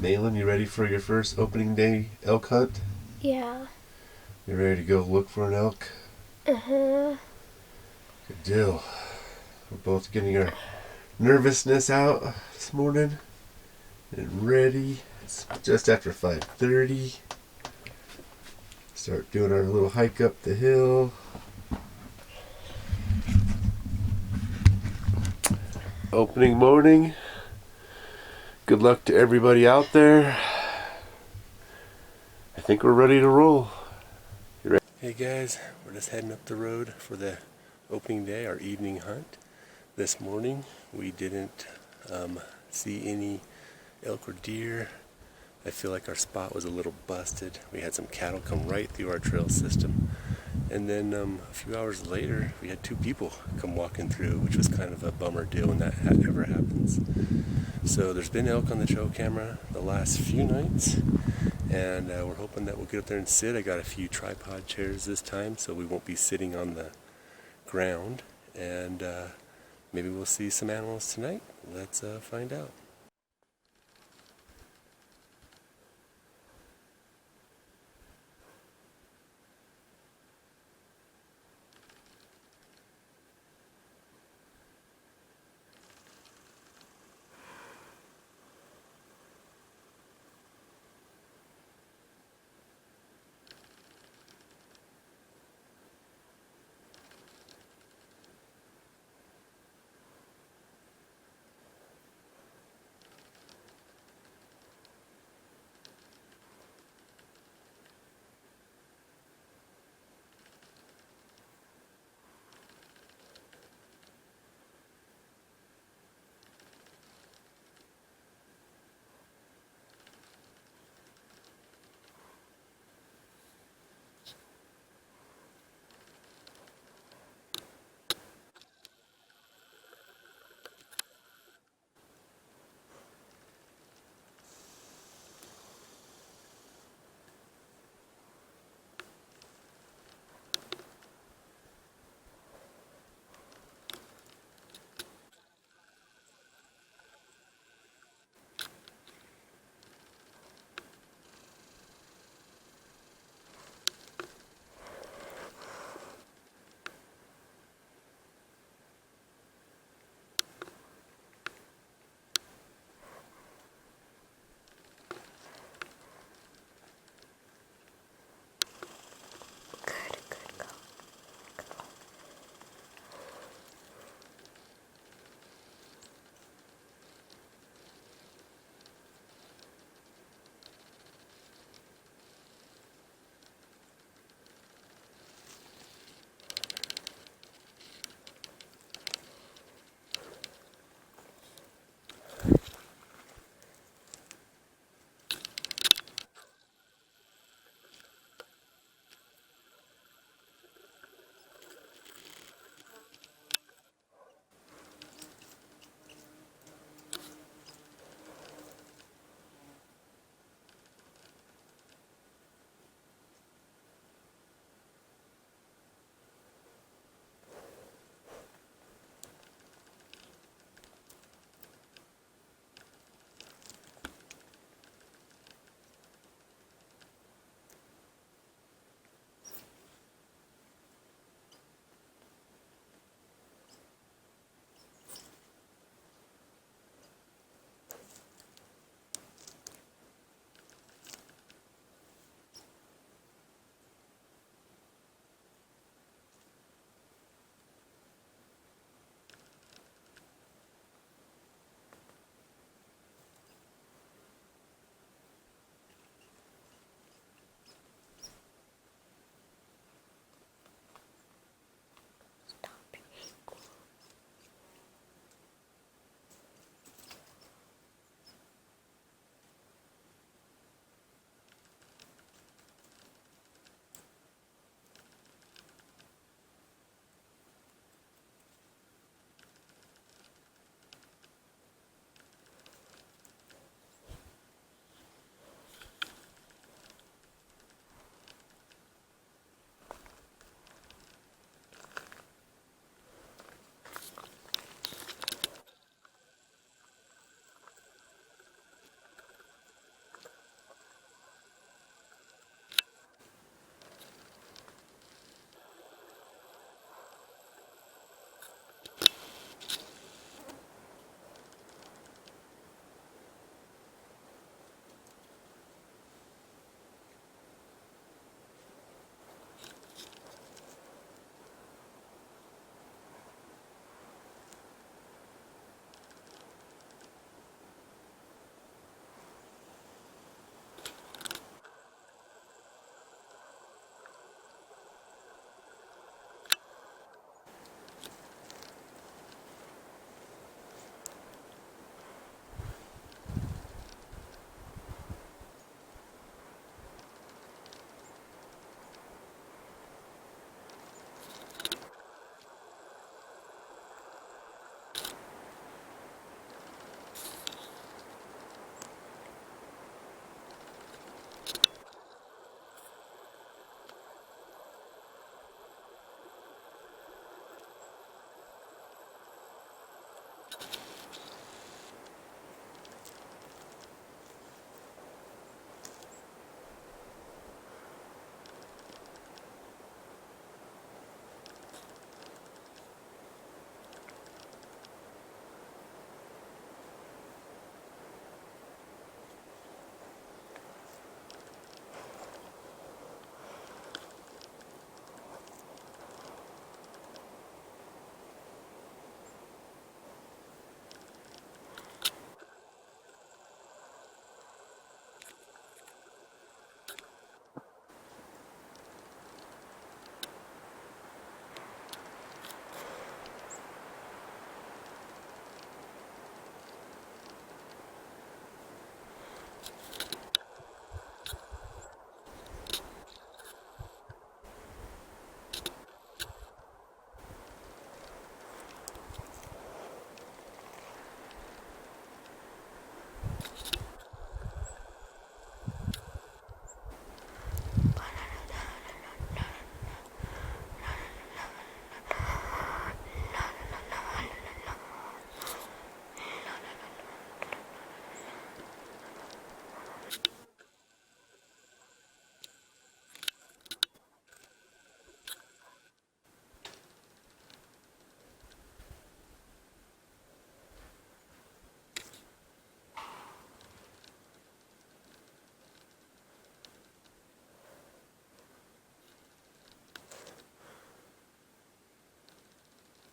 Malin, you ready for your first opening day elk hunt? Yeah. You ready to go look for an elk? Uh-huh. Good deal. We're both getting our nervousness out this morning and ready. It's just after 5:30. Start doing our little hike up the hill. Opening morning. Good luck to everybody out there. I think we're ready to roll. You ready? Hey guys, we're just heading up the road for the opening day, our evening hunt. This morning we didn't see any elk or deer. I feel like our spot was a little busted. We had some cattle come right through our trail system. And then a few hours later, we had two people come walking through, which was kind of a bummer deal when that ever happens. So there's been elk on the trail camera the last few nights, and we're hoping that we'll get up there and sit. I got a few tripod chairs this time, so we won't be sitting on the ground, and maybe we'll see some animals tonight. Let's find out.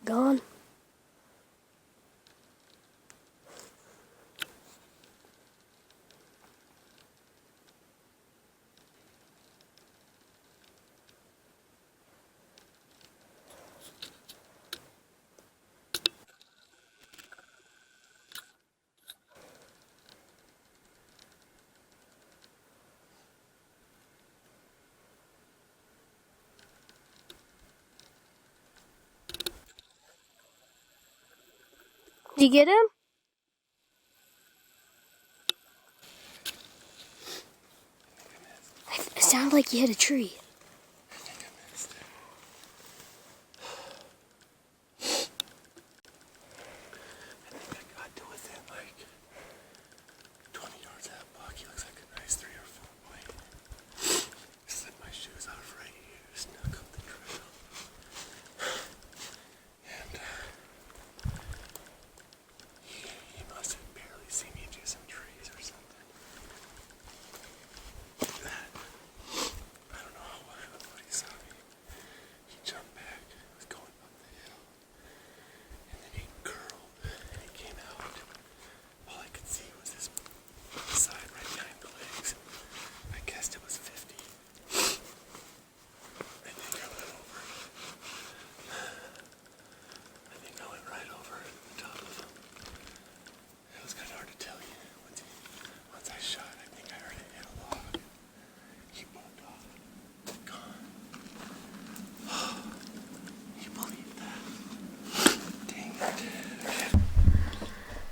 Gone. Did you get him? It sounded like you hit a tree.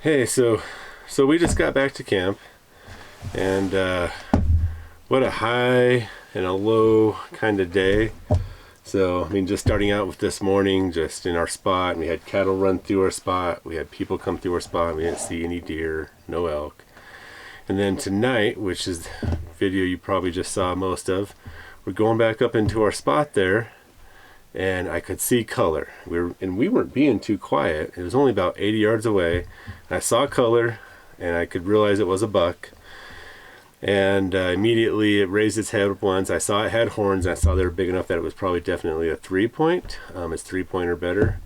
Hey, so we just got back to camp, and what a high and a low kind of day. So, I mean, just starting out with this morning, just in our spot, and we had cattle run through our spot, we had people come through our spot, and we didn't see any deer, no elk. And then tonight, which is the video you probably just saw most of, we're going back up into our spot there, and I could see color. We weren't being too quiet. It was only about 80 yards away. I saw color, and I could realize it was a buck. And immediately it raised its head up once. I saw it had horns, and I saw they were big enough that it was probably definitely a 3-point. It's 3-point or better.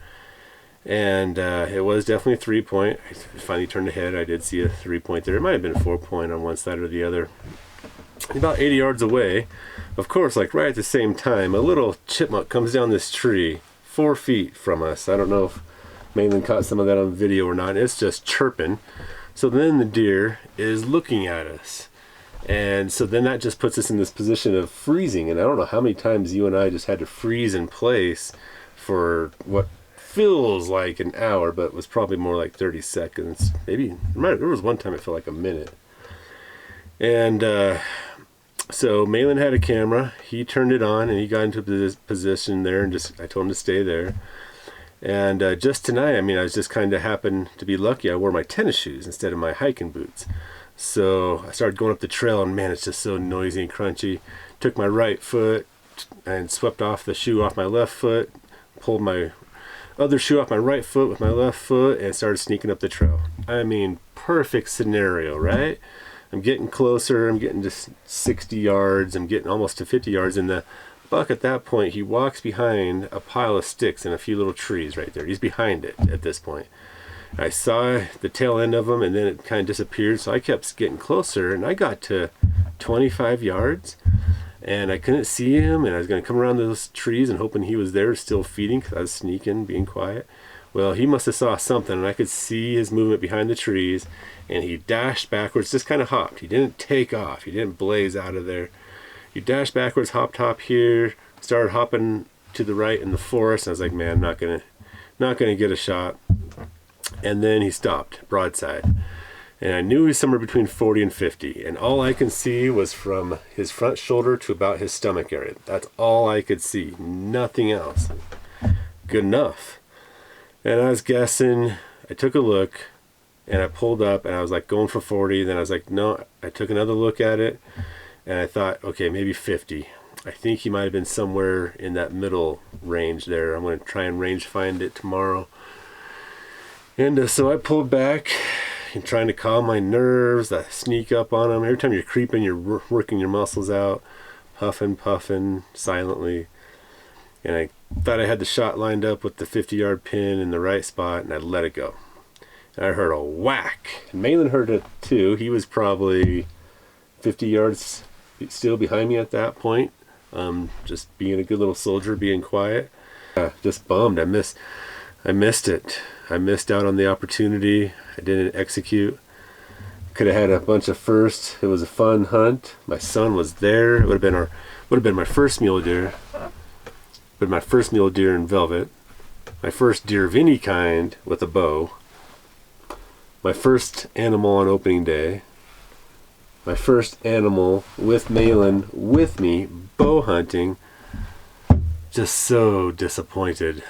And it was definitely a 3-point. I finally turned the head. I did see a 3-point there. It might have been a 4-point on one side or the other. About 80 yards away, of course, like right at the same time, a little chipmunk comes down this tree 4 feet from us. I don't know if Malin caught some of that on video or not. It's just chirping. So then the deer is looking at us. And so then that just puts us in this position of freezing. And I don't know how many times you and I just had to freeze in place for what feels like an hour, but was probably more like 30 seconds. Maybe, there was one time it felt like a minute. And so Malin had a camera. He turned it on and he got into this position there, and I told him to stay there. And just tonight, I mean, I was just kind of happened to be lucky. I wore my tennis shoes instead of my hiking boots. So I started going up the trail, and man, it's just so noisy and crunchy. Took my right foot and swept off the shoe off my left foot, pulled my other shoe off my right foot with my left foot, and started sneaking up the trail. I mean, perfect scenario, right? I'm getting closer, I'm getting to 60 yards, I'm getting almost to 50 yards, and the buck at that point, he walks behind a pile of sticks and a few little trees right there. He's behind it at this point. I saw the tail end of him, and then it kind of disappeared, so I kept getting closer, and I got to 25 yards, and I couldn't see him, and I was going to come around those trees and hoping he was there still feeding, because I was sneaking, being quiet. Well, he must have saw something, and I could see his movement behind the trees, and he dashed backwards, just kind of hopped. He didn't take off. He didn't blaze out of there. He dashed backwards, hopped here, started hopping to the right in the forest. I was like, man, I'm not gonna get a shot. And then he stopped, broadside. And I knew he was somewhere between 40 and 50. And all I can see was from his front shoulder to about his stomach area. That's all I could see, nothing else. Good enough. And I was guessing, I took a look, and I pulled up, and I was like going for 40. Then I was like, no, I took another look at it, and I thought, okay, maybe 50. I think he might have been somewhere in that middle range there. I'm going to try and range find it tomorrow. And so I pulled back and trying to calm my nerves. I sneak up on him. Every time you're creeping, you're working your muscles out, puffing silently. and I thought I had the shot lined up with the 50-yard pin in the right spot, and I let it go. And I heard a whack. And Malin heard it too. He was probably 50 yards still behind me at that point. Just being a good little soldier, being quiet. Just bummed. I missed it. I missed out on the opportunity. I didn't execute. Could have had a bunch of firsts. It was a fun hunt. My son was there. It would have been my first mule deer. But my first mule deer in velvet. My first deer of any kind with a bow. My first animal on opening day. My first animal with Malin with me, bow hunting. Just so disappointed.